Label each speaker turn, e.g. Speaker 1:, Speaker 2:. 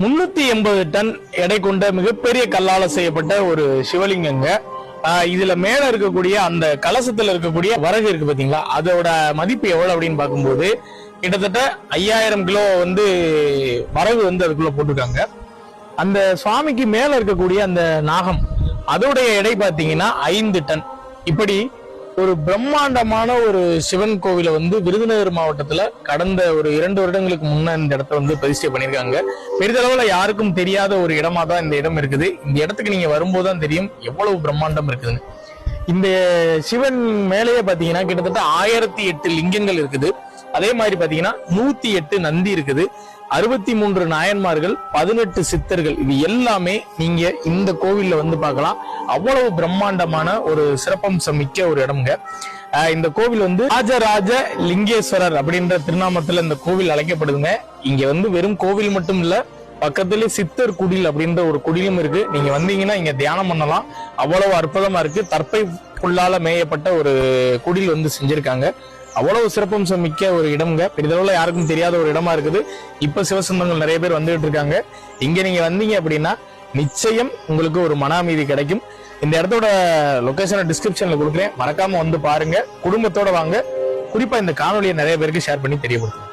Speaker 1: 380 ton எடை கொண்ட மிகப்பெரிய கல்லால செய்யப்பட்ட ஒரு சிவலிங்கங்க. இதுல மேல இருக்கக்கூடிய அந்த கலசத்துல இருக்கக்கூடிய வரகு இருக்கு பாத்தீங்களா, அதோட மதிப்பு எவ்வளவு அப்படின்னு பார்க்கும்போது கிட்டத்தட்ட 5000 கிலோ வரகு அதுக்குள்ள போட்டிருக்காங்க. அந்த சுவாமிக்கு மேல இருக்கக்கூடிய அந்த நாகம் அதோடைய எடை பாத்தீங்கன்னா 5 டன். இப்படி ஒரு பிரம்மாண்டமான ஒரு சிவன் கோவில விருதுநகர் மாவட்டத்துல கடந்த ஒரு 2 வருடங்களுக்கு முன்ன இந்த இடத்த பிரதிஷ்டை பண்ணிருக்காங்க. பெரிதளவுல யாருக்கும் தெரியாத ஒரு இடமா தான் இந்த இடம் இருக்குது. இந்த இடத்துக்கு நீங்க வரும்போதுதான் தெரியும் எவ்வளவு பிரம்மாண்டம் இருக்குதுன்னு. இந்த சிவன் மேலேயே பாத்தீங்கன்னா கிட்டத்தட்ட 1008 லிங்கங்கள் இருக்குது. அதே மாதிரி பாத்தீங்கன்னா 108 நந்தி இருக்குது, 63 நாயன்மார்கள், 18 சித்தர்கள். இது எல்லாமே நீங்க இந்த கோவில்ல பார்க்கலாம். அவ்வளவு பிரம்மாண்டமான ஒரு சிறப்பம்சம் மிக்க ஒரு இடம்ங்க. இந்த கோவில் ராஜராஜ லிங்கேஸ்வரர் அப்படின்ற திருநாமத்துல இந்த கோவில் அழைக்கப்படுதுங்க. இங்க வெறும் கோவில் மட்டும் இல்ல, பக்கத்துல சித்தர் குடில் அப்படின்ற ஒரு குடிலும் இருக்கு. நீங்க வந்தீங்கன்னா இங்க தியானம் பண்ணலாம். அவ்வளவு அற்புதமா இருக்கு. தற்பை புல்லால மேயப்பட்ட ஒரு குடில் செஞ்சிருக்காங்க. அவ்வளவு சிறப்பம்சம் மிக்க ஒரு இடம்ங்க. பெரிதளவுல யாருக்கும் தெரியாத ஒரு இடமா இருக்குது. இப்ப சிவசந்தங்கள் நிறைய பேர் வந்துட்டு இருக்காங்க. இங்க நீங்க வந்தீங்க அப்படின்னா நிச்சயம் உங்களுக்கு ஒரு மன அமைதி கிடைக்கும். இந்த இடத்தோட லொகேஷனை டிஸ்கிரிப்ஷன்ல கொடுக்குறேன், மறக்காம பாருங்க. குடும்பத்தோட வாங்க. குறிப்பா இந்த காணொலியை நிறைய பேருக்கு ஷேர் பண்ணி தெரியப்படுத்துங்க.